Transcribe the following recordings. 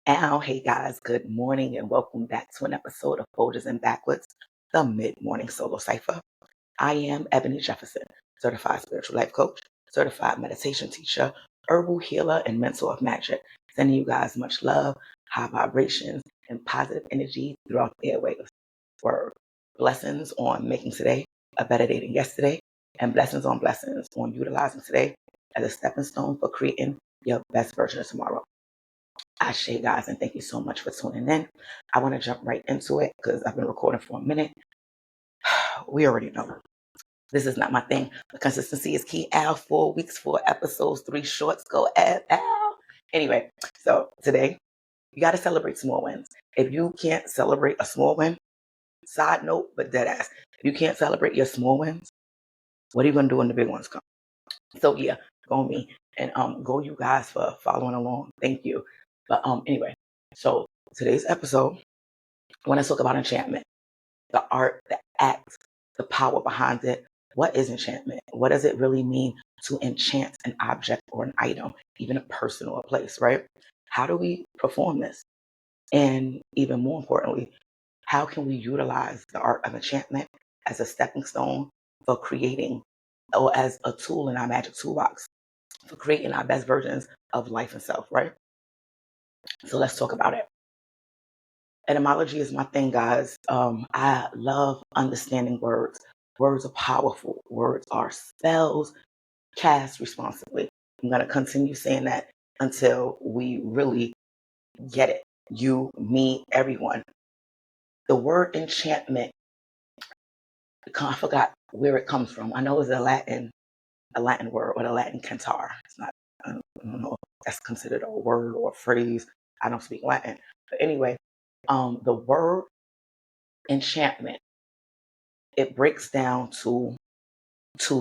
Hey guys, good morning and welcome back to an episode of Folders and Backwards, the mid-morning solo cipher. I am Ebony Jefferson, certified spiritual life coach, certified meditation teacher, herbal healer, and mentor of magic. Sending you guys much love, high vibrations, and positive energy throughout the airwaves. Word. Blessings on making today a better day than yesterday, and blessings on utilizing today as a stepping stone for creating your best version of tomorrow. Ashe, guys, and thank you so much for tuning in. I want to jump right into it because I've been recording for a minute. We already know this is not my thing, but consistency is key. Al, 4 weeks, 4 episodes, 3 shorts. Go Al. Anyway, so today you got to celebrate small wins. If you can't celebrate a small win, side note, but dead ass, if you can't celebrate your small wins, what are you gonna do when the big ones come? So yeah, go me and go you guys for following along. Thank you. But anyway, so today's episode, I want to talk about enchantment, the art, the act, the power behind it. What is enchantment? What does it really mean to enchant an object or an item, even a person or a place, right? How do we perform this? And even more importantly, how can we utilize the art of enchantment as a stepping stone for creating, or as a tool in our magic toolbox for creating our best versions of life and self, right? So let's talk about it. Etymology is my thing, guys. I love understanding words. Words are powerful. Words are spells cast responsibly. I'm going to continue saying that until we really get it. You, me, everyone. The word enchantment, I forgot where it comes from. I know it's a Latin word, or the Latin cantar. It's not, I don't know if that's considered a word or a phrase. I don't speak Latin. But anyway, the word enchantment, it breaks down to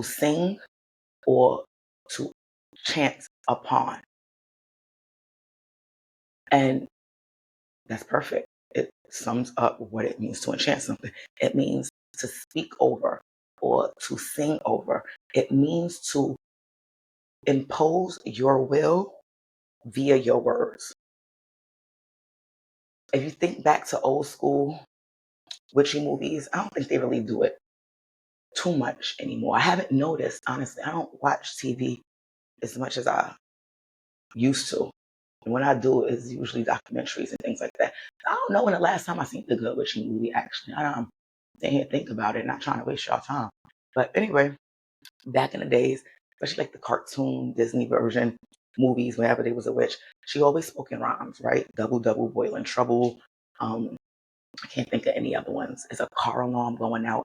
sing or to chant upon. And that's perfect. It sums up what it means to enchant something. It means to speak over or to sing over. It means to impose your will via your words. If you think back to old school witchy movies, I don't think they really do it too much anymore. I haven't noticed, honestly. I don't watch TV as much as I used to. And when I do, it's usually documentaries and things like that. I don't know when the last time I seen the Good Witch movie, actually. I don't sit here and think about it, not trying to waste y'all time. But anyway, back in the days, especially like the cartoon Disney version movies, whenever there was a witch, she always spoke in rhymes, right? Double, double, boiling trouble. I can't think of any other ones. There's a car alarm going out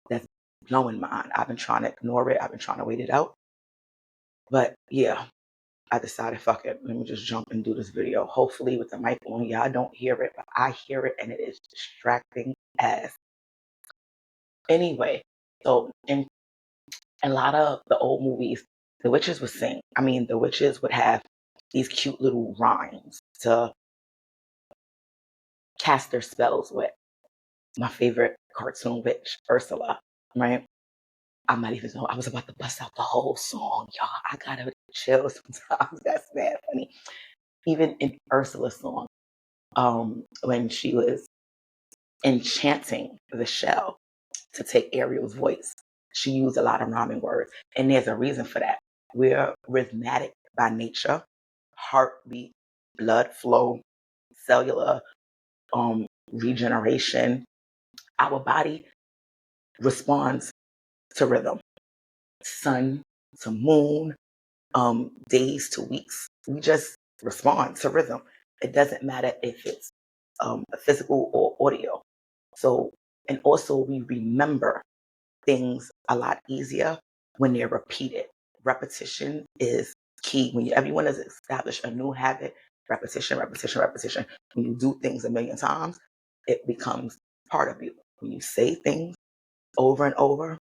that's blowing mine. I've been trying to ignore it. I've been trying to wait it out. But yeah, I decided, fuck it, let me just jump and do this video. Hopefully with the mic on, y'all don't hear it, but I hear it and it is distracting as. Anyway, so in a lot of the old movies, the witches would sing. I mean, the witches would have these cute little rhymes to cast their spells with. My favorite cartoon witch, Ursula, right? I'm not even know. I was about to bust out the whole song, y'all. I gotta chill sometimes. That's bad funny. Even in Ursula's song, when she was enchanting the shell to take Ariel's voice, she used a lot of rhyming words. And there's a reason for that. We're rhythmic by nature, heartbeat, blood flow, cellular regeneration. Our body responds to rhythm. Sun to moon, days to weeks. We just respond to rhythm. It doesn't matter if it's physical or audio. So, and also we remember things a lot easier when they're repeated. Repetition is key. Whenever you want to establish a new habit, repetition, repetition, repetition. When you do things a million times, it becomes part of you. When you say things over and over,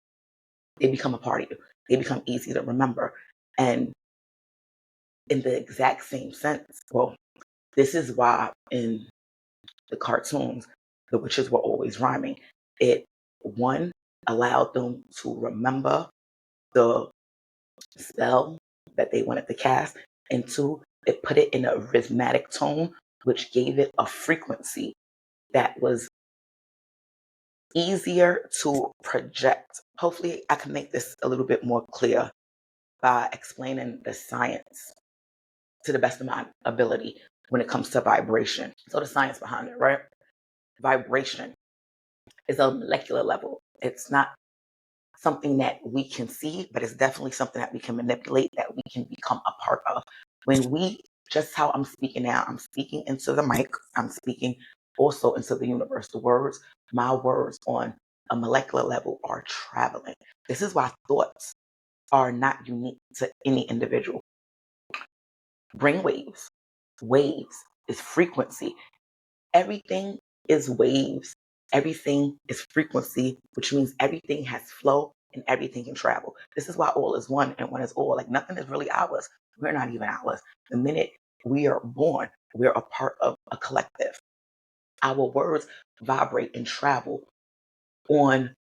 they become a part of you. They become easy to remember. And in the exact same sense, well, this is why in the cartoons, the witches were always rhyming. It, one, allowed them to remember the spell that they wanted to cast, and two, it put it in a rhythmic tone which gave it a frequency that was easier to project. Hopefully, I can make this a little bit more clear by explaining the science to the best of my ability when it comes to vibration. So, the science behind it, right? Vibration is a molecular level. It's not something that we can see, but it's definitely something that we can manipulate, that we can become a part of. When we, just how I'm speaking now, I'm speaking into the mic, I'm speaking also into the universe. The words, my words on a molecular level are traveling. This is why thoughts are not unique to any individual. Brain waves is frequency. Everything is waves. Everything is frequency, which means everything has flow and everything can travel. This is why all is one and one is all. Like nothing is really ours. We're not even ours. The minute we are born, we're a part of a collective. Our words vibrate and travel on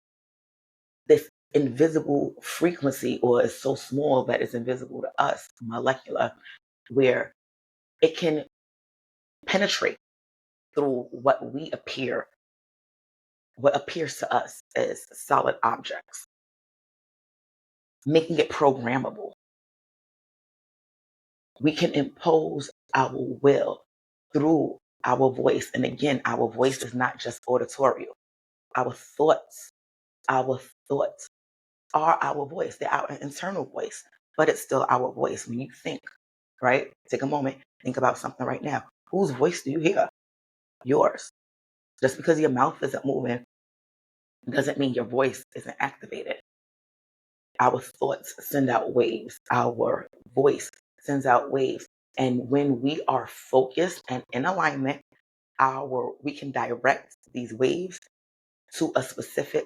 this invisible frequency, or is so small that it's invisible to us, molecular, where it can penetrate through what appears to us as solid objects, making it programmable. We can impose our will through our voice. And again, our voice is not just auditorial. Our thoughts, our thoughts are our voice. They're our internal voice, but it's still our voice. When you think, right? Take a moment, think about something right now. Whose voice do you hear? Yours. Just because your mouth isn't moving doesn't mean your voice isn't activated. Our thoughts send out waves. Our voice sends out waves. And when we are focused and in alignment, we can direct these waves to a specific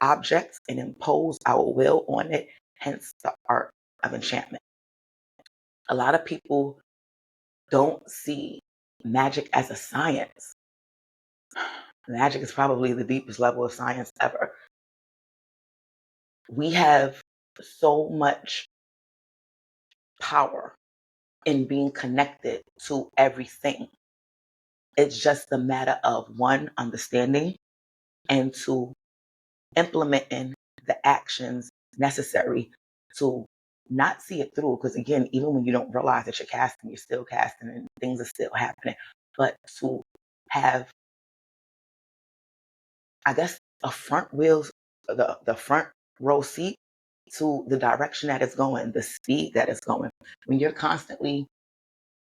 object and impose our will on it, hence the art of enchantment. A lot of people don't see magic as a science. Magic is probably the deepest level of science ever. We have so much power in being connected to everything. It's just a matter of one, understanding, and two, implementing the actions necessary to not see it through. Because again, even when you don't realize that you're still casting and things are still happening. But to have, I guess, a front wheels, the front row seat to the direction that it's going, the speed that it's going. When you're constantly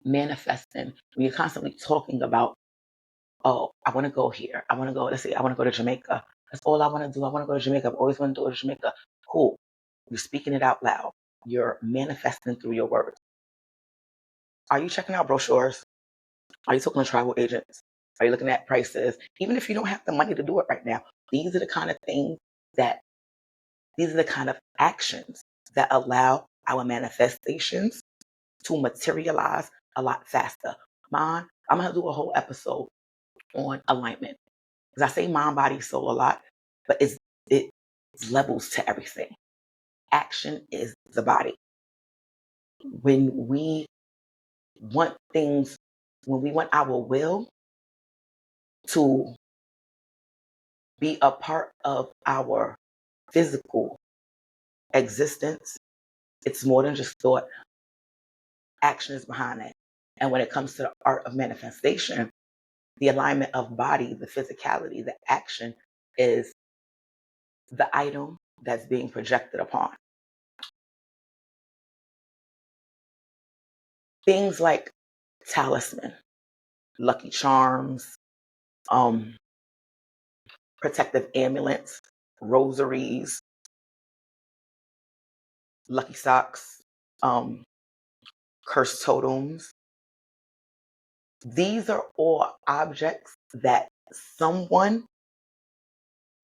manifesting, when you're constantly talking about, oh, I want to go here. I want to go, let's say, I want to go to Jamaica. That's all I want to do. I want to go to Jamaica. I've always wanted to go to Jamaica. Cool. You're speaking it out loud. You're manifesting through your words. Are you checking out brochures? Are you talking to travel agents? Are you looking at prices? Even if you don't have the money to do it right now, these are the kind of things that, these are the kind of actions that allow our manifestations to materialize a lot faster. I'm going to do a whole episode on alignment. Because I say mind, body, soul a lot, but it's levels to everything. Action is the body. When we want things, when we want our will to be a part of our physical existence, it's more than just thought. Action is behind it. And when it comes to the art of manifestation, the alignment of body, the physicality, the action is the item that's being projected upon. Things like talisman, lucky charms, protective amulets, rosaries, lucky socks, cursed totems. These are all objects that someone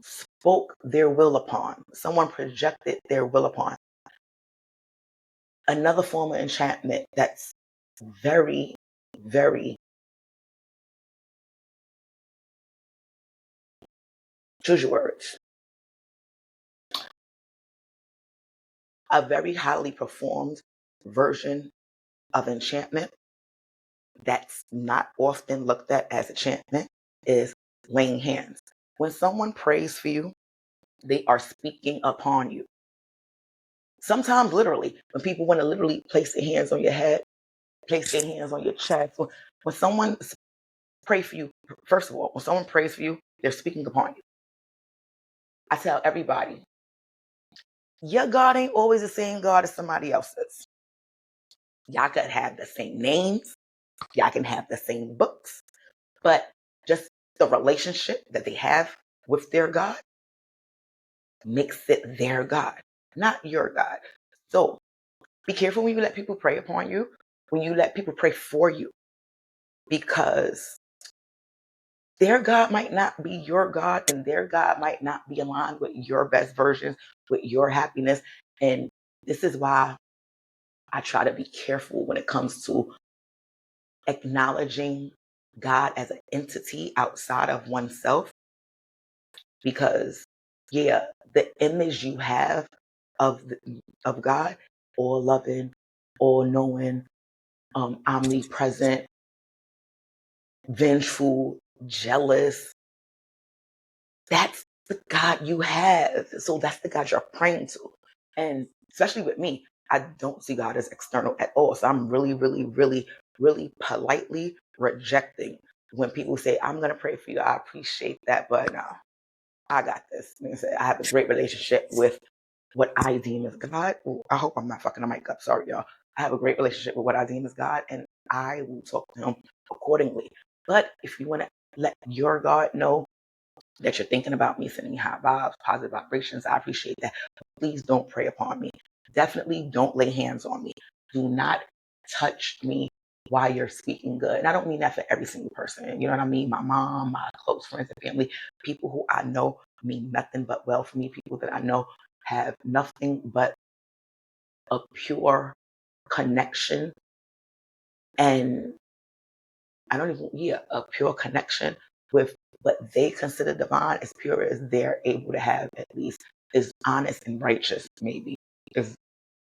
spoke their will upon, someone projected their will upon. Another form of enchantment that's very, very, choose your words, a very highly performed version of enchantment that's not often looked at as enchantment is laying hands. When someone prays for you, they are speaking upon you. Sometimes literally, when people want to literally place their hands on your head, place their hands on your chest. When someone prays for you, first of all, when someone prays for you, they're speaking upon you. I tell everybody, your God ain't always the same God as somebody else's. Y'all could have the same names, y'all can have the same books, but just the relationship that they have with their God makes it their God, not your God. So be careful when you let people pray upon you, when you let people pray for you, because their God might not be your God, and their God might not be aligned with your best versions, with your happiness. And this is why I try to be careful when it comes to acknowledging God as an entity outside of oneself, because yeah, the image you have of God, all loving, all knowing, omnipresent, vengeful, jealous, that's the God you have. So that's the God you're praying to. And especially with me, I don't see God as external at all. So I'm really, really, really, really politely rejecting when people say, I'm going to pray for you. I appreciate that. But no, I got this. I have a great relationship with what I deem as God. Ooh, I hope I'm not fucking the mic up. Sorry, y'all. I have a great relationship with what I deem as God, and I will talk to him accordingly. But if you want to let your God know that you're thinking about me, sending me high vibes, positive vibrations, I appreciate that. Please don't pray upon me. Definitely don't lay hands on me. Do not touch me while you're speaking good. And I don't mean that for every single person. You know what I mean? My mom, my close friends and family, people who I know mean nothing but well for me, people that I know have nothing but a pure connection, and I don't even, yeah, a pure connection with what they consider divine, as pure as they're able to have, at least is honest and righteous, maybe is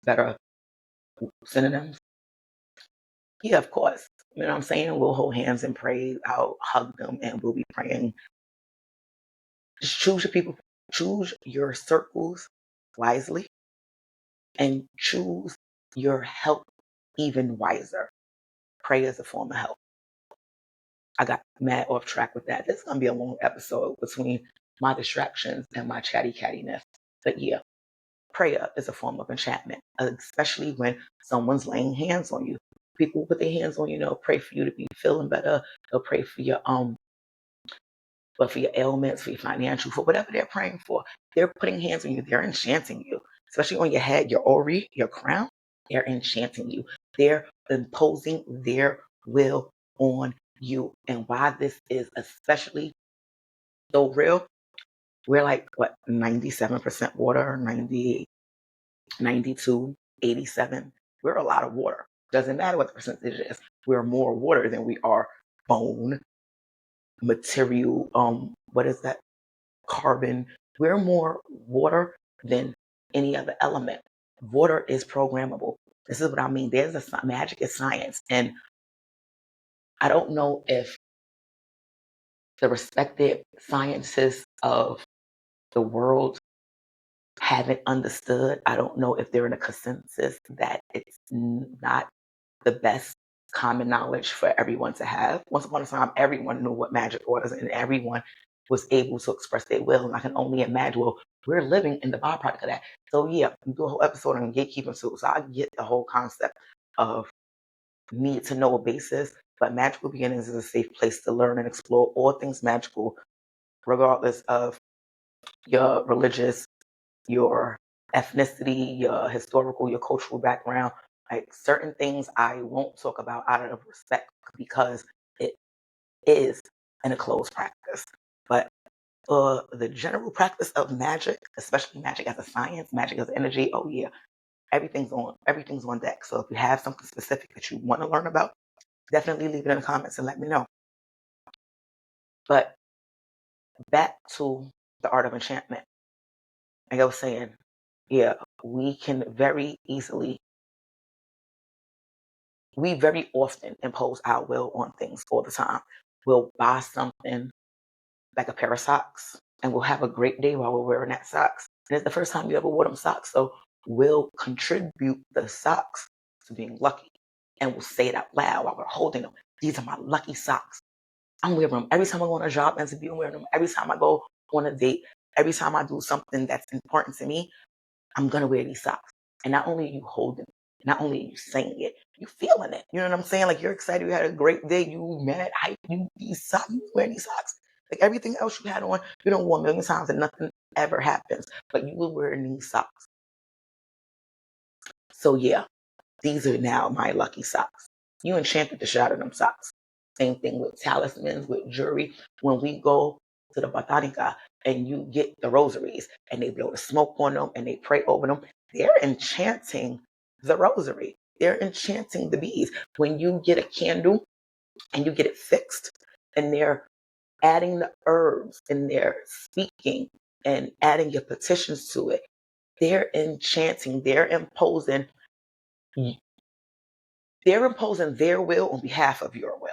better synonyms. Yeah, of course. You know what I'm saying? We'll hold hands and pray. I'll hug them and we'll be praying. Just choose your people, choose your circles wisely, and choose your help even wiser. Pray as a form of help. I got mad off track with that. This is going to be a long episode between my distractions and my chatty cattiness. But yeah, prayer is a form of enchantment, especially when someone's laying hands on you. People put their hands on you, pray for you to be feeling better. They'll pray for your but for your ailments, for your financial, for whatever they're praying for. They're putting hands on you. They're enchanting you, especially on your head, your ori, your crown. They're enchanting you. They're imposing their will on you. And why this is especially so real, we're like, what, 97% water, 98, 92, 87. We're a lot of water. Doesn't matter what the percentage is. We're more water than we are bone, material, what is that? Carbon. We're more water than any other element. Water is programmable. This is what I mean. There's a magic is science. And I don't know if the respected scientists of the world haven't understood. I don't know if they're in a consensus that it's not the best common knowledge for everyone to have. Once upon a time, everyone knew what magic was, and everyone was able to express their will. And I can only imagine, well, we're living in the byproduct of that. So yeah, we do a whole episode on gatekeeping too. So I get the whole concept of need to know a basis, but Magical Beginnings is a safe place to learn and explore all things magical, regardless of your religious, your ethnicity, your historical, your cultural background. Like certain things I won't talk about out of respect because it is an closed practice. But the general practice of magic, especially magic as a science, magic as energy, oh yeah, everything's on deck. So if you have something specific that you want to learn about, definitely leave it in the comments and let me know. But back to the art of enchantment. Like I was saying, yeah, we can very easily we very often impose our will on things all the time. We'll buy something like a pair of socks and we'll have a great day while we're wearing that socks. And it's the first time you ever wore them socks. So we'll contribute the socks to being lucky. And we'll say it out loud while we're holding them. These are my lucky socks. I'm wearing them every time I go on a job interview. I'm wearing them every time I go on a date. Every time I do something that's important to me, I'm going to wear these socks. And not only are you holding it, not only are you saying it, you feeling it. You know what I'm saying? Like you're excited, you had a great day, you mad, hype, you these socks, you wearing these socks. Like everything else you had on, you don't wear a million times and nothing ever happens. But you were wearing these socks. So yeah, these are now my lucky socks. You enchanted the shit out of them socks. Same thing with talismans, with jewelry. When we go to the botanica and you get the rosaries and they blow the smoke on them and they pray over them, they're enchanting the rosary. They're enchanting the bees. When you get a candle and you get it fixed and they're adding the herbs and they're speaking and adding your petitions to it, they're enchanting, they're imposing their will on behalf of your will.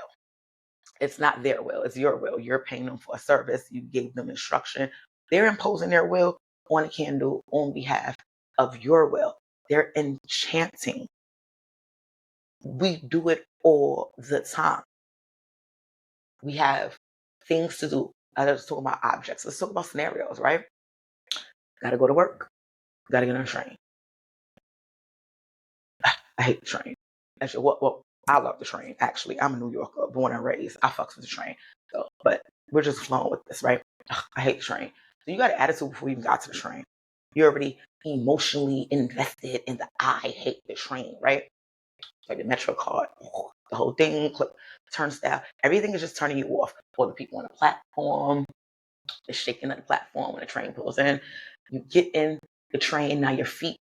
It's not their will, it's your will. You're paying them for a service. You gave them instruction. They're imposing their will on a candle on behalf of your will. They're enchanting. We do it all the time. We have things to do. Let's talk about objects. Let's talk about scenarios, right? Gotta go to work. Gotta get on a train. I hate the train. Actually, well, I love the train. Actually, I'm a New Yorker, born and raised. I fucks with the train. So, but we're just flowing with this, right? Ugh, I hate the train. So you got an attitude before you even got to the train. You're already emotionally invested in the I hate the train, right? Like the Metro card, the whole thing, click, turnstile, everything is just turning you off. Or the people on the platform, the shaking of the platform when the train pulls in. You get in the train, now your feet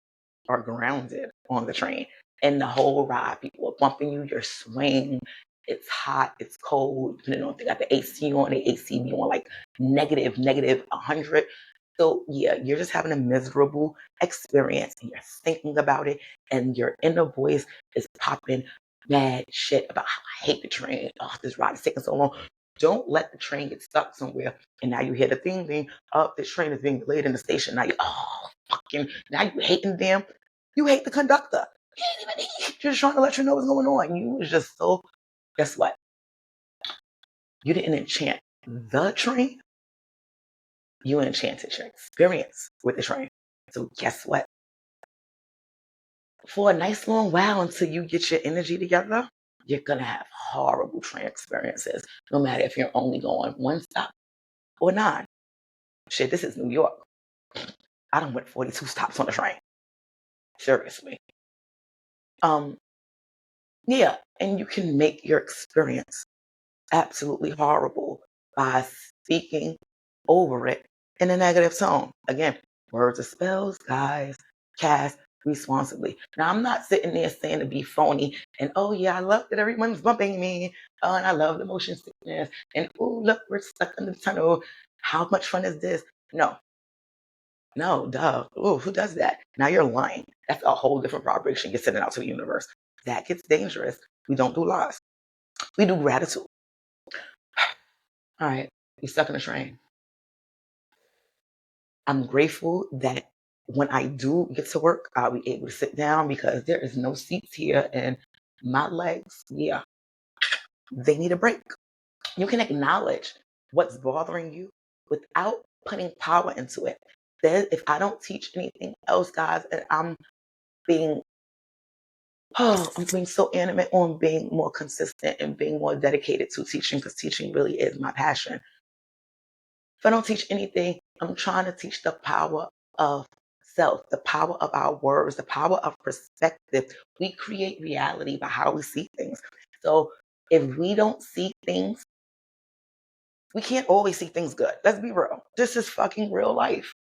are grounded on the train. And the whole ride, people are bumping you, you're swaying. It's hot, it's cold, depending on if they got the AC on, the AC be on like negative 100. So yeah, you're just having a miserable experience and you're thinking about it and your inner voice is popping mad shit about how I hate the train. Oh, this ride is taking so long. Don't let the train get stuck somewhere. And now you hear the thing, oh, this train is being delayed in the station. Now you, oh, fucking, now you hating them. You hate the conductor. He ain't even just trying to let you know what's going on. You was just so, guess what? You didn't enchant the train. You enchanted your experience with the train. So guess what? For a nice long while until you get your energy together, you're going to have horrible train experiences, no matter if you're only going one stop or 9. Shit, this is New York. I done went 42 stops on the train. Seriously. Yeah, and you can make your experience absolutely horrible by speaking over it in a negative tone. Again, words are spells, guys. Cast responsibly. Now, I'm not sitting there saying to be phony and, oh, yeah, I love that everyone's bumping me. Oh, and I love the motion sickness. And, oh, look, we're stuck in the tunnel. How much fun is this? No, duh. Oh, who does that? Now you're lying. That's a whole different vibration you're sending out to the universe. That gets dangerous. We don't do lies. We do gratitude. All right, we stuck in a train. I'm grateful that when I do get to work, I'll be able to sit down because there is no seats here and my legs, yeah, they need a break. You can acknowledge what's bothering you without putting power into it. If I don't teach anything else, guys, and being I'm being so animate on being more consistent and being more dedicated to teaching because teaching really is my passion. If I don't teach anything, I'm trying to teach the power of self, the power of our words, the power of perspective. We create reality by how we see things. So if we don't see things, we can't always see things good. Let's be real. This is fucking real life.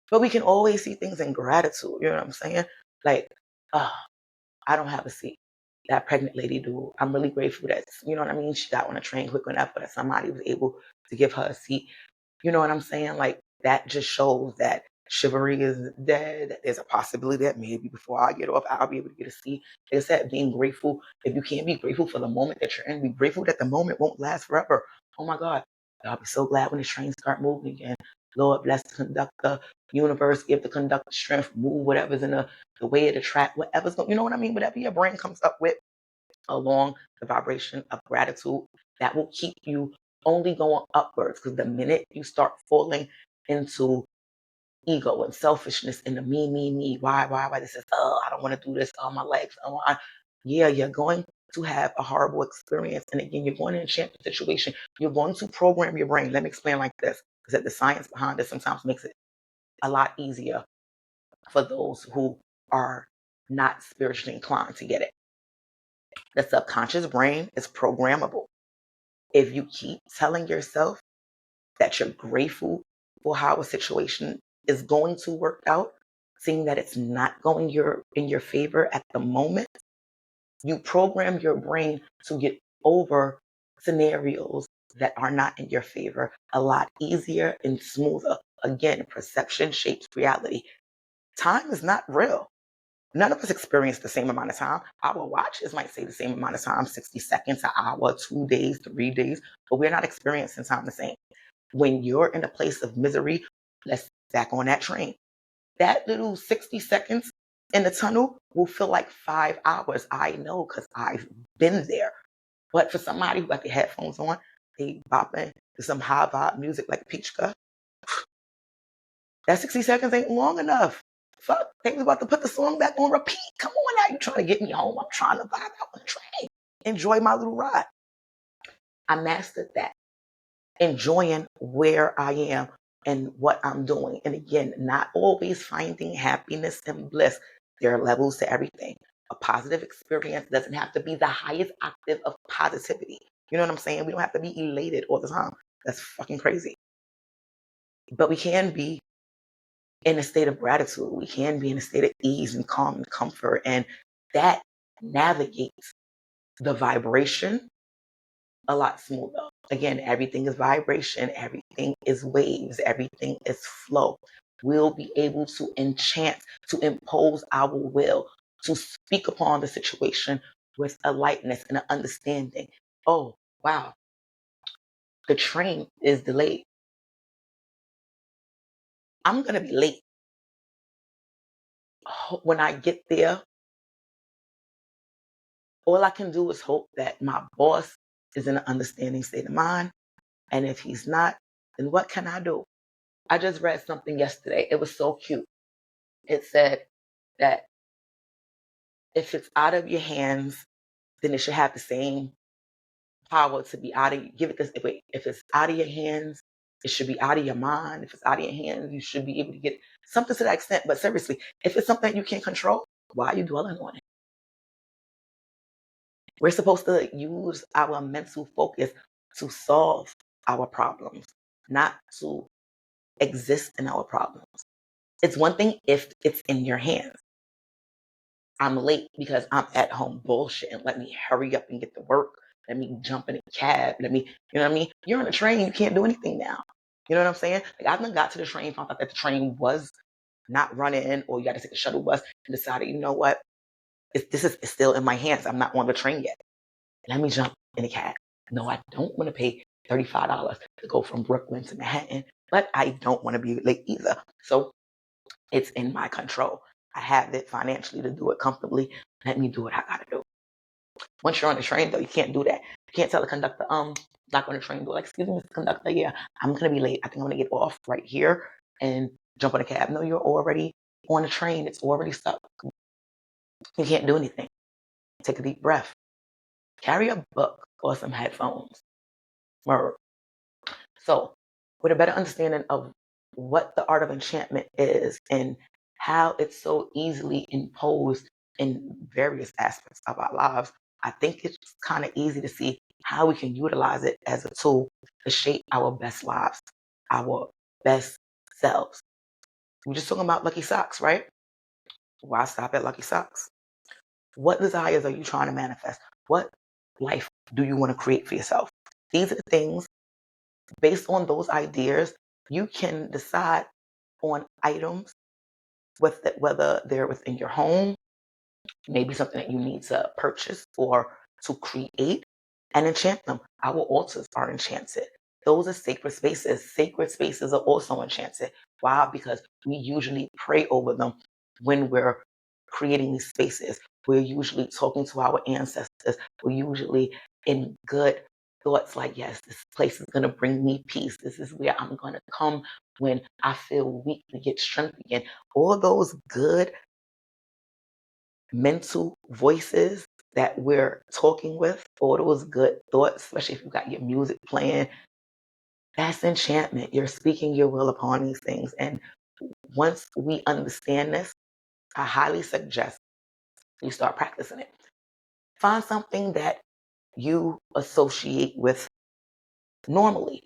But we can always see things in gratitude. You know what I'm saying? Like, I don't have a seat. That pregnant lady do. I'm really grateful that, you know what I mean? She got on a train quick enough, but somebody was able to give her a seat. You know what I'm saying? Like that just shows that chivalry is dead. There's a possibility that maybe before I get off, I'll be able to get a seat. Like I said, being grateful. If you can't be grateful for the moment that you're in, be grateful that the moment won't last forever. Oh my God. I'll be so glad when the trains start moving again. Lord bless the conductor. Universe, give the conductor strength. Move whatever's in the way of the track. Whatever's going, you know what I mean? Whatever your brain comes up with along the vibration of gratitude, that will keep you only going upwards. Because the minute you start falling into ego and selfishness and the me, why, this is, oh, I don't want to do this, oh, my legs, oh, yeah, you're going to have a horrible experience. And again, you're going to enchant the situation. You're going to program your brain. Let me explain like this, because the science behind it sometimes makes it a lot easier for those who are not spiritually inclined to get it. The subconscious brain is programmable. If you keep telling yourself that you're grateful for how a situation is going to work out, seeing that it's not going in your favor at the moment, you program your brain to get over scenarios that are not in your favor a lot easier and smoother. Again, perception shapes reality. Time is not real. None of us experience the same amount of time. Our watches might say the same amount of time, 60 seconds, an hour, 2 days, 3 days, but we're not experiencing time the same. When you're in a place of misery, let's back on that train. That little 60 seconds in the tunnel will feel like 5 hours. I know, because I've been there. But for somebody who got their headphones on, they bopping to some high vibe music like Peachka, that 60 seconds ain't long enough. Fuck, they was about to put the song back on repeat. Come on now, you trying to get me home. I'm trying to vibe out on the train. Enjoy my little ride. I mastered that. Enjoying where I am and what I'm doing. And again, not always finding happiness and bliss. There are levels to everything. A positive experience doesn't have to be the highest octave of positivity. You know what I'm saying? We don't have to be elated all the time. That's fucking crazy. But we can be in a state of gratitude. We can be in a state of ease and calm and comfort. And that navigates the vibration a lot smoother. Again, everything is vibration, everything is waves, everything is flow. We'll be able to enchant, to impose our will, to speak upon the situation with a lightness and an understanding. Oh, wow, the train is delayed. I'm going to be late. When I get there, all I can do is hope that my boss is in an understanding state of mind. And if he's not, then what can I do? I just read something yesterday. It was so cute. It said that if it's out of your hands, then it should have the same power to be out of, give it this, wait, if it's out of your hands, it should be out of your mind. If it's out of your hands, you should be able to get something to that extent. But seriously, if it's something you can't control, why are you dwelling on it? We're supposed to use our mental focus to solve our problems, not to exist in our problems. It's one thing if it's in your hands. I'm late because I'm at home bullshitting. Let me hurry up and get to work. Let me jump in a cab. Let me, you know what I mean? You're on a train. You can't do anything now. You know what I'm saying? Like I done got to the train, found out that the train was not running, or you got to take a shuttle bus, and decided, you know what? It's still in my hands. I'm not on the train yet. Let me jump in a cab. No, I don't want to pay $35 to go from Brooklyn to Manhattan, but I don't want to be late either. So it's in my control. I have it financially to do it comfortably. Let me do what I gotta do. Once you're on the train, though, you can't do that. You can't tell the conductor, not on the train, go like, excuse me, Mr. Conductor, yeah, I'm gonna be late. I think I'm gonna get off right here and jump on a cab. No, you're already on the train. It's already stuck. You can't do anything. Take a deep breath. Carry a book or some headphones. Word. So, with a better understanding of what the art of enchantment is and how it's so easily imposed in various aspects of our lives, I think it's kind of easy to see how we can utilize it as a tool to shape our best lives, our best selves. We're just talking about lucky socks, right? Why stop at lucky socks? What desires are you trying to manifest? What life do you want to create for yourself? These are the things, based on those ideas, you can decide on items, whether they're within your home, maybe something that you need to purchase or to create, and enchant them. Our altars are enchanted. Those are sacred spaces. Sacred spaces are also enchanted. Why? Because we usually pray over them when we're creating these spaces. We're usually talking to our ancestors. We're usually in good thoughts like, yes, this place is going to bring me peace. This is where I'm going to come when I feel weak to get strength again. All those good mental voices that we're talking with, all those good thoughts, especially if you got your music playing, that's enchantment. You're speaking your will upon these things. And once we understand this, I highly suggest you start practicing it. Find something that you associate with normally,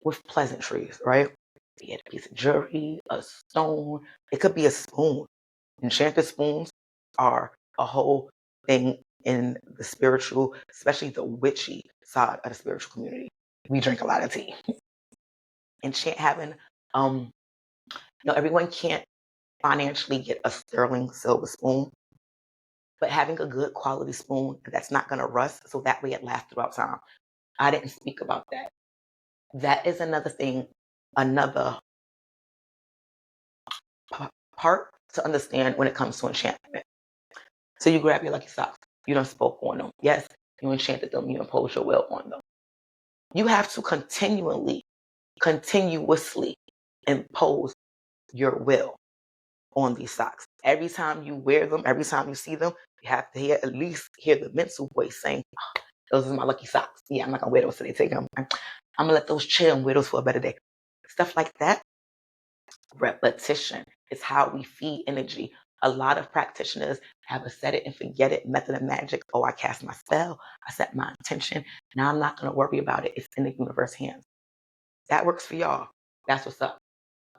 with pleasantries, right? Be it a piece of jewelry, a stone, it could be a spoon. Enchanted spoons are a whole thing in the spiritual, especially the witchy side of the spiritual community. We drink a lot of tea. Enchant having, everyone can't financially get a sterling silver spoon, but having a good quality spoon that's not going to rust, so that way it lasts throughout time. I didn't speak about that. That is another thing, another part to understand when it comes to enchantment. So you grab your lucky socks. You done spoke on them. Yes, you enchanted them. You imposed your will on them. You have to continuously impose your will on these socks. Every time you wear them, every time you see them, you have to at least hear the mental voice saying, oh, those are my lucky socks. Yeah, I'm not going to wear those today. Take them. I'm going to let those chill and wear those for a better day. Stuff like that. Repetition is how we feed energy. A lot of practitioners have a set it and forget it method of magic. Oh, I cast my spell. I set my intention. Now I'm not going to worry about it. It's in the universe hands. That works for y'all. That's what's up.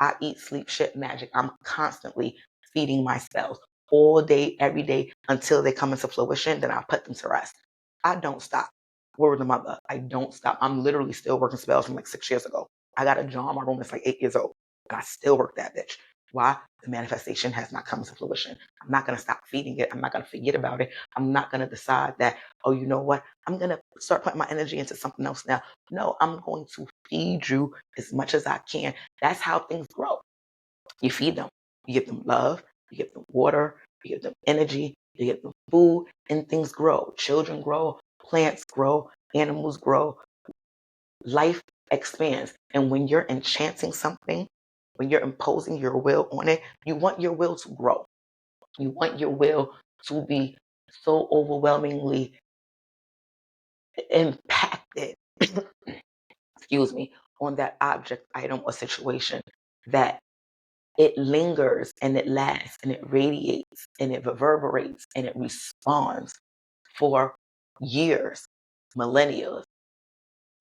I eat, sleep, shit, magic. I'm constantly feeding my spells all day, every day until they come into fruition. Then I put them to rest. I don't stop. Word of mother. I don't stop. I'm literally still working spells from like 6 years ago. I got a jar in my room that's like 8 years old. And I still work that bitch. Why? The manifestation has not come to fruition. I'm not going to stop feeding it. I'm not going to forget about it. I'm not going to decide that, oh, you know what? I'm going to start putting my energy into something else now. No, I'm going to feed you as much as I can. That's how things grow. You feed them. You give them love. You give them water. You give them energy. You give them food, and things grow. Children grow. Plants grow. Animals grow. Life expands. And when you're enchanting something, when you're imposing your will on it, you want your will to grow. You want your will to be so overwhelmingly impacted, excuse me, on that object, item, or situation that it lingers and it lasts and it radiates and it reverberates and it responds for years, millennia,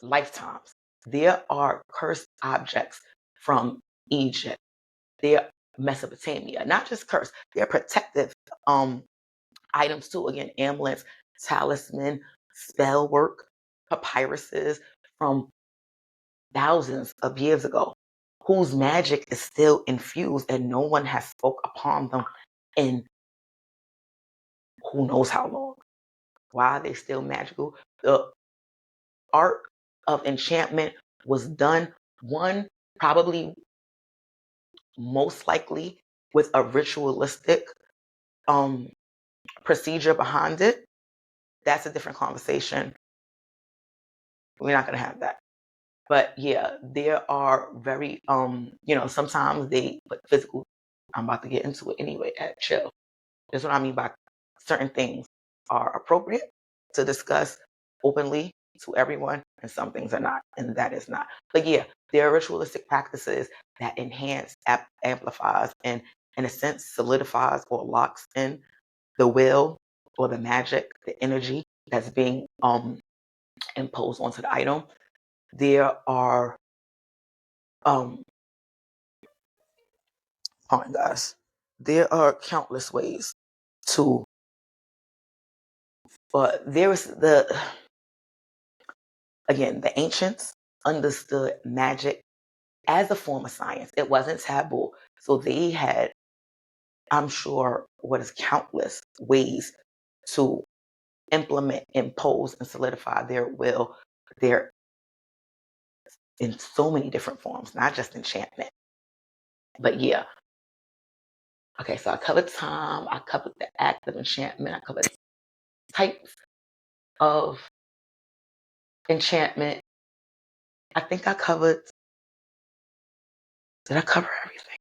lifetimes. There are cursed objects from Egypt. They're Mesopotamia, not just cursed, they're protective items too. Again, amulets, talisman, spell work, papyruses from thousands of years ago, whose magic is still infused and no one has spoke upon them in who knows how long. Why are they still magical? The art of enchantment was done, one, probably most likely with a ritualistic procedure behind it. That's a different conversation. We're not going to have that. But yeah, there are very, sometimes they put physical, I'm about to get into it anyway, at chill. That's what I mean by certain things are appropriate to discuss openly to everyone, and some things are not, and that is not. But yeah, there are ritualistic practices that enhance, amplifies, and in a sense solidifies or locks in the will or the magic, the energy that's being imposed onto the item. There are hold on guys. There are countless ways to, but there's again, the ancients understood magic as a form of science. It wasn't taboo. So they had, I'm sure, what is countless ways to implement, impose, and solidify their will, their in so many different forms, not just enchantment. But yeah. Okay, so I covered time, I covered the act of enchantment, I covered types of enchantment. I think I covered, did I cover everything?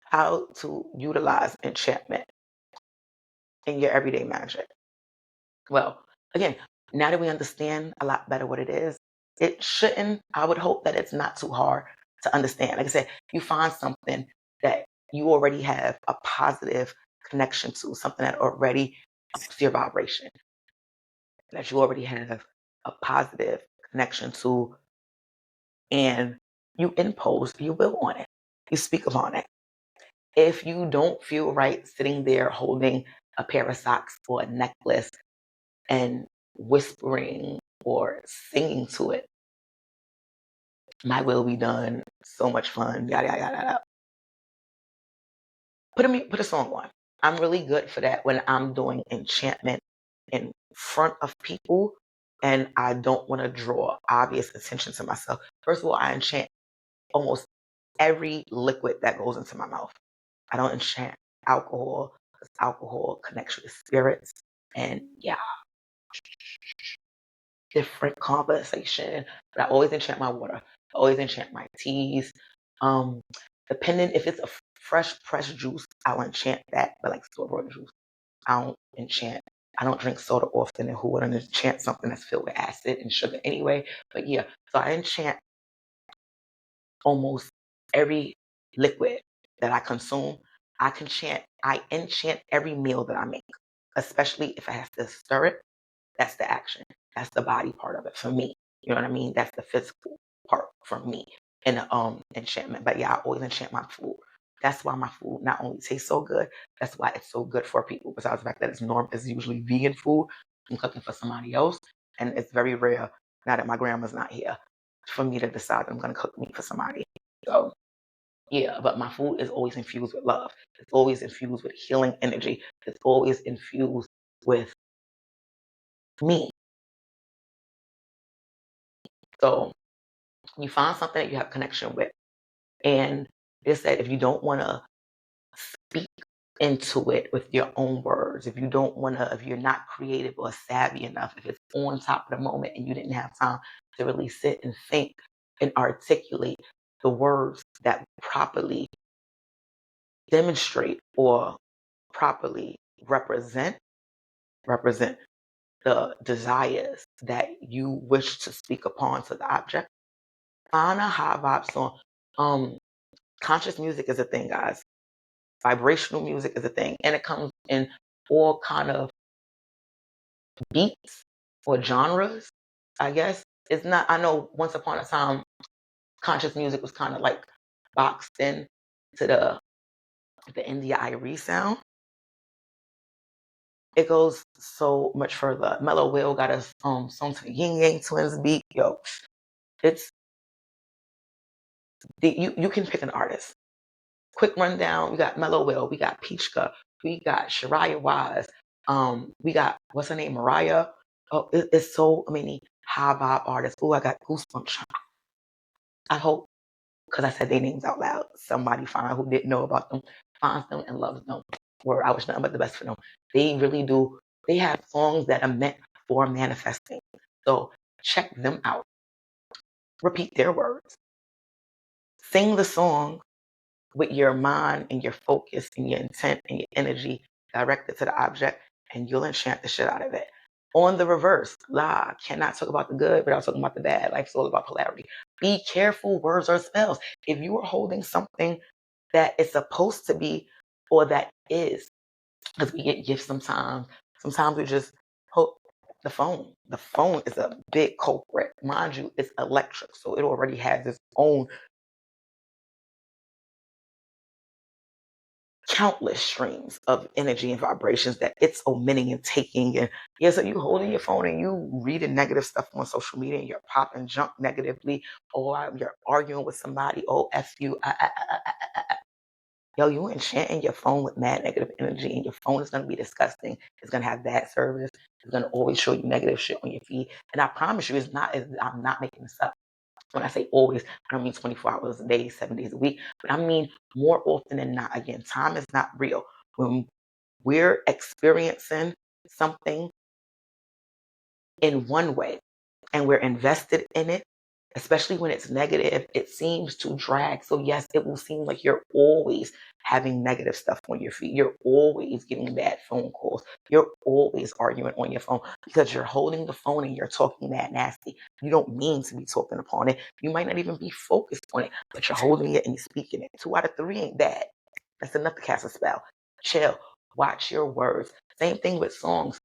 How to utilize enchantment in your everyday magic. Well, again, now that we understand a lot better what it is, it shouldn't, I would hope that it's not too hard to understand. Like I said, you find something that you already have a positive connection to, something that already ups your vibration, that you already have a positive connection to, and you impose your will on it. You speak upon it. If you don't feel right sitting there holding a pair of socks or a necklace and whispering or singing to it, my will be done, so much fun, yada, yada, yada, yada. Put a song on. I'm really good for that when I'm doing enchantment in front of people and I don't want to draw obvious attention to myself. First of all, I enchant almost every liquid that goes into my mouth. I don't enchant alcohol because alcohol connects with spirits. And yeah, different conversation. But I always enchant my water. I always enchant my teas. Um, Depending if it's a fresh pressed juice, I'll enchant that. But like store-bought juice, I don't enchant. I don't drink soda often, and who wouldn't enchant something that's filled with acid and sugar anyway? But yeah, so I enchant almost every liquid that I consume. I enchant every meal that I make, especially if I have to stir it. That's the action. That's the body part of it for me. You know what I mean? That's the physical part for me in the enchantment. But yeah, I always enchant my food. That's why my food not only tastes so good, that's why it's so good for people. Besides the fact that it's usually vegan food. I'm cooking for somebody else. And it's very rare now that my grandma's not here for me to decide I'm gonna cook meat for somebody. So yeah, but my food is always infused with love. It's always infused with healing energy. It's always infused with me. So you find something that you have connection with. And they said if you don't want to speak into it with your own words, if you don't want to, if you're not creative or savvy enough, if it's on top of the moment and you didn't have time to really sit and think and articulate the words that properly demonstrate or properly represent the desires that you wish to speak upon to the object. Find a high vibe song. Conscious music is a thing, guys. Vibrational music is a thing, and it comes in all kind of beats or genres. I guess it's not. I know once upon a time, conscious music was kind of like boxed in to the India Irie sound. It goes so much further. Mellow Will got a song to the Yin Yang Twins beat. Yo, it's you can pick an artist. Quick rundown: we got Mellow Will, we got Peachka, we got Shariah Wise, we got what's her name, Mariah. Oh, it's so many high vibe artists. Oh, I got goosebumps. I hope because I said their names out loud, somebody find who didn't know about them, finds them and loves them. Where I wish nothing but the best for them. They really do. They have songs that are meant for manifesting. So check them out. Repeat their words. Sing the song with your mind and your focus and your intent and your energy directed to the object, and you'll enchant the shit out of it. On the reverse, cannot talk about the good without talking about the bad. Life's all about polarity. Be careful, words or spells. If you are holding something that is supposed to be or that is, because we get gifts sometimes we just hold the phone. The phone is a big culprit. Mind you, it's electric, so it already has its own countless streams of energy and vibrations that it's omitting and taking. And yeah, so you holding your phone and you reading negative stuff on social media and you're popping junk negatively, or you're arguing with somebody, oh, F you. Yo, you enchanting your phone with mad negative energy, and your phone is going to be disgusting. It's going to have bad service. It's going to always show you negative shit on your feed. And I promise you, I'm not making this up. When I say always, I don't mean 24 hours a day, 7 days a week, but I mean more often than not. Again, time is not real. When we're experiencing something in one way and we're invested in it, especially when it's negative, it seems to drag. So yes, it will seem like you're always having negative stuff on your feed. You're always getting bad phone calls. You're always arguing on your phone because you're holding the phone and you're talking that nasty. You don't mean to be talking upon it. You might not even be focused on it, but you're holding it and you're speaking it. 2 out of 3 ain't bad. That's enough to cast a spell. Chill. Watch your words. Same thing with songs.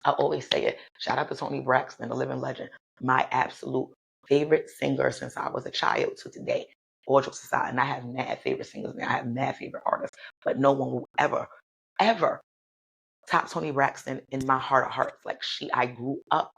I always say it. Shout out to Toni Braxton, the living legend. My absolute favorite singer since I was a child to today. All jokes aside, and I have mad favorite singers and I have mad favorite artists, but no one will ever top Toni Braxton in my heart of hearts. Like I grew up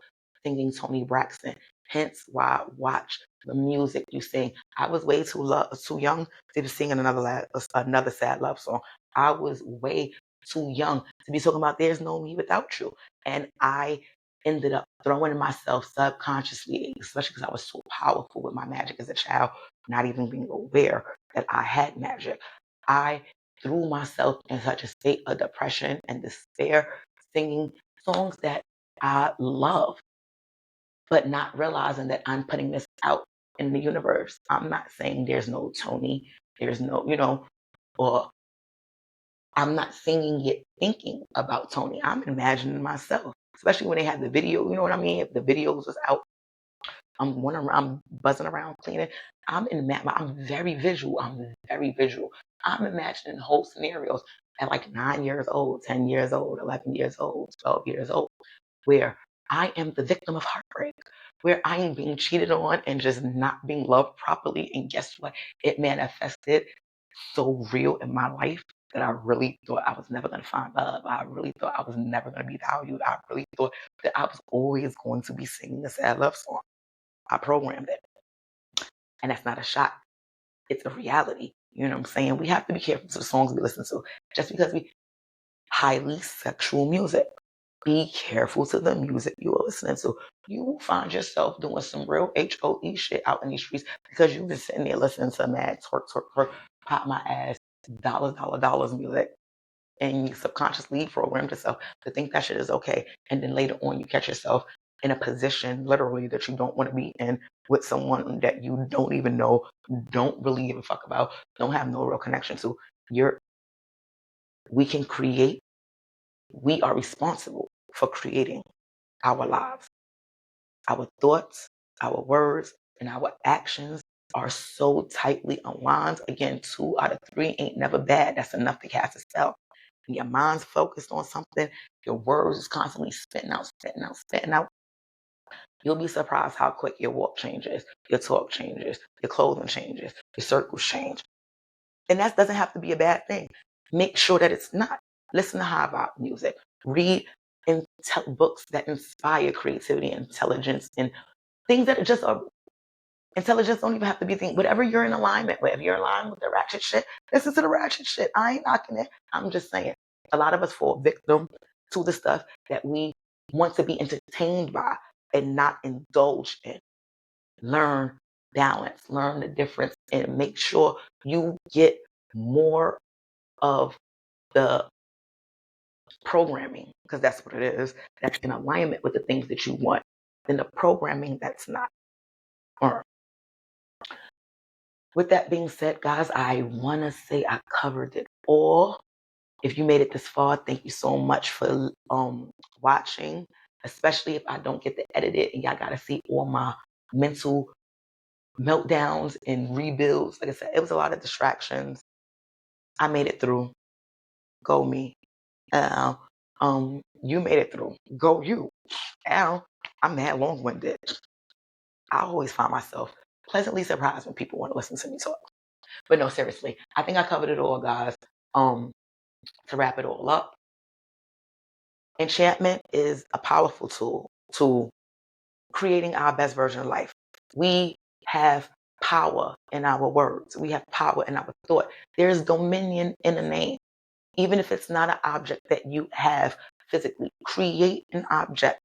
singing Toni Braxton. Hence why I watch the music you sing. I was way too young to be singing another sad love song. I was way too young to be talking about there's no me without you. And I ended up throwing myself subconsciously, especially because I was so powerful with my magic as a child, not even being aware that I had magic. I threw myself in such a state of depression and despair, singing songs that I love, but not realizing that I'm putting this out in the universe. I'm not saying there's no Tony, there's no, or I'm not singing it thinking about Tony. I'm imagining myself, especially when they have the video, you know what I mean? If the videos was out, I'm buzzing around cleaning. I'm very visual. I'm very visual. I'm imagining whole scenarios at like 9 years old, 10 years old, 11 years old, 12 years old, where I am the victim of heartbreak, where I am being cheated on and just not being loved properly. And guess what? It manifested so real in my life that I really thought I was never going to find love. I really thought I was never going to be valued. I really thought that I was always going to be singing a sad love song. I programmed it. And that's not a shot. It's a reality. You know what I'm saying? We have to be careful to the songs we listen to. Just because we highly sexual music. Be careful to the music you are listening to. You will find yourself doing some real HOE shit out in these streets because you've been sitting there listening to mad twerk, twerk, twerk, pop my ass, dollars music. And you subconsciously programmed yourself to think that shit is okay. And then later on, you catch yourself in a position, literally, that you don't want to be in with someone that you don't even know, don't really give a fuck about, don't have no real connection to. We can create. We are responsible for creating our lives. Our thoughts, our words, and our actions are so tightly aligned. Again, 2 out of 3 ain't never bad. That's enough to cast a spell. When your mind's focused on something, your words is constantly spitting out, spitting out, spitting out. You'll be surprised how quick your walk changes, your talk changes, your clothing changes, your circles change. And that doesn't have to be a bad thing. Make sure that it's not. Listen to high vibe music. Read and books that inspire creativity, intelligence, and things that just are intelligence. Don't even have to be things. Whatever you're in alignment with. If you're in line with the ratchet shit, listen to the ratchet shit. I ain't knocking it. I'm just saying. A lot of us fall victim to the stuff that we want to be entertained by and not indulge in. Learn balance, learn the difference, and make sure you get more of the programming, because that's what it is, that's in alignment with the things that you want, than the programming that's not. All right. With that being said, guys, I want to say I covered it all. If you made it this far, thank you so much for watching, especially if I don't get to edit it and y'all got to see all my mental meltdowns and rebuilds. Like I said, it was a lot of distractions. I made it through. Go me. You made it through. Go you. Ow. I'm mad long-winded. I always find myself pleasantly surprised when people want to listen to me talk. But no, seriously, I think I covered it all, guys. To wrap it all up, enchantment is a powerful tool to creating our best version of life. We have power in our words. We have power in our thought. There's dominion in the name. Even if it's not an object that you have physically, create an object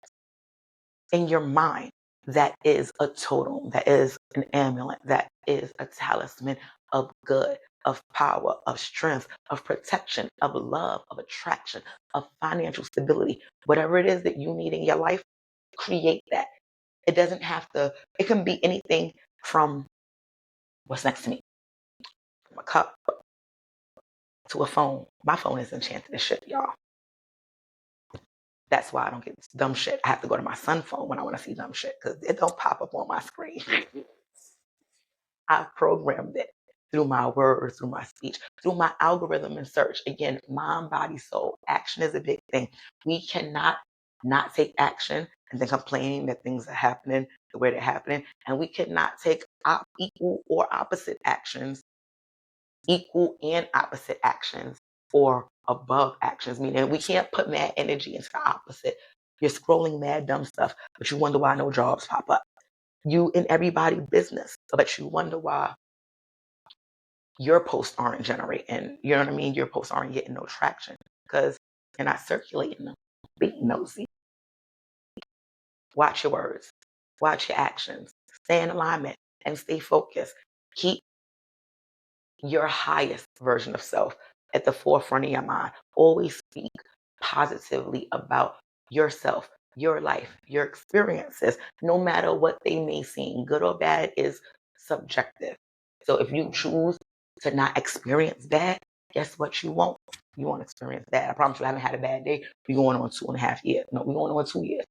in your mind that is a totem, that is an amulet, that is a talisman of good, of power, of strength, of protection, of love, of attraction, of financial stability. Whatever it is that you need in your life, create that. It doesn't have to, it can be anything from what's next to me, from a cup to a phone. My phone is enchanted as shit, y'all. That's why I don't get dumb shit. I have to go to my son's phone when I want to see dumb shit because it don't pop up on my screen. I've programmed it through my words, through my speech, through my algorithm and search. Again, mind, body, soul. Action is a big thing. We cannot not take action and then complaining that things are happening the way they're happening. And we cannot take equal or opposite actions, equal and opposite actions, or above actions, meaning we can't put mad energy into the opposite. You're scrolling mad dumb stuff, but you wonder why no jobs pop up. You in everybody's business, but you wonder why your posts aren't generating, you know what I mean? Your posts aren't getting no traction because you're not circulating them. Be nosy. Watch your words, watch your actions, stay in alignment and stay focused. Keep your highest version of self at the forefront of your mind. Always speak positively about yourself, your life, your experiences, no matter what they may seem. Good or bad is subjective. So if you choose to not experience bad, guess what you won't? You won't experience bad. I promise you, I haven't had a bad day. We're going on 2.5 years. No, we're going on 2 years.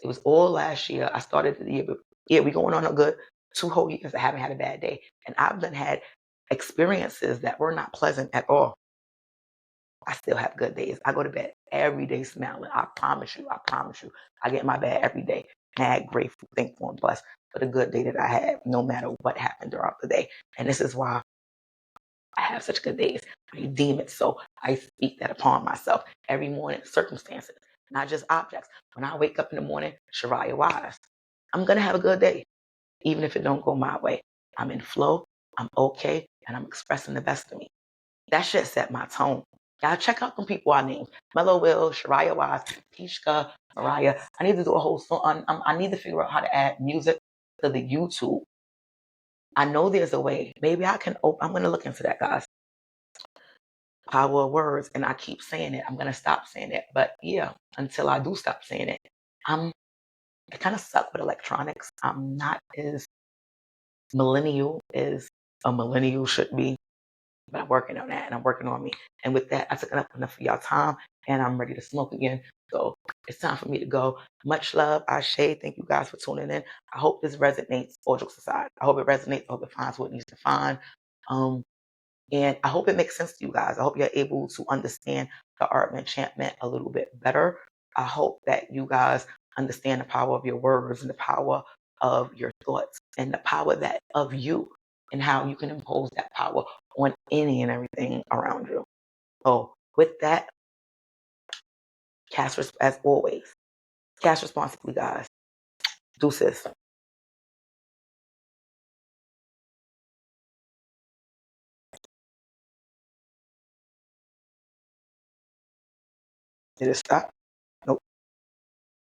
It was all last year. I started the year, but yeah, we're going on a good 2 whole years. I haven't had a bad day. And I've done had experiences that were not pleasant at all. I still have good days. I go to bed every day smiling. I promise you. I promise you. I get in my bed every day. Mad, grateful, thankful, and blessed for the good day that I had, no matter what happened throughout the day. And this is why I have such good days. I deem it so. I speak that upon myself every morning. Circumstances, not just objects. When I wake up in the morning, Shariah Wise, I'm gonna have a good day, even if it don't go my way. I'm in flow. I'm okay, and I'm expressing the best of me. That shit set my tone. Y'all check out them people I named. Mellow Will, Shariah Wise, Keishka, Mariah. I need to do a whole song. I need to figure out how to add music to the YouTube. I know there's a way. Maybe I can I'm going to look into that, guys. Power of words. And I keep saying it. I'm going to stop saying it. But yeah, until I do stop saying it, I kind of suck with electronics. I'm not as millennial as a millennial should be. But I'm working on that and I'm working on me. And with that, I took enough of y'all time and I'm ready to smoke again. So it's time for me to go. Much love, Ashe. Thank you guys for tuning in. I hope this resonates, all jokes aside. I hope it resonates. I hope it finds what it needs to find. And I hope it makes sense to you guys. I hope you're able to understand the art of enchantment a little bit better. I hope that you guys understand the power of your words and the power of your thoughts and the power that of you and how you can impose that power on any and everything around you. Oh, with that, as always, cast responsibly, guys. Deuces. Did it stop?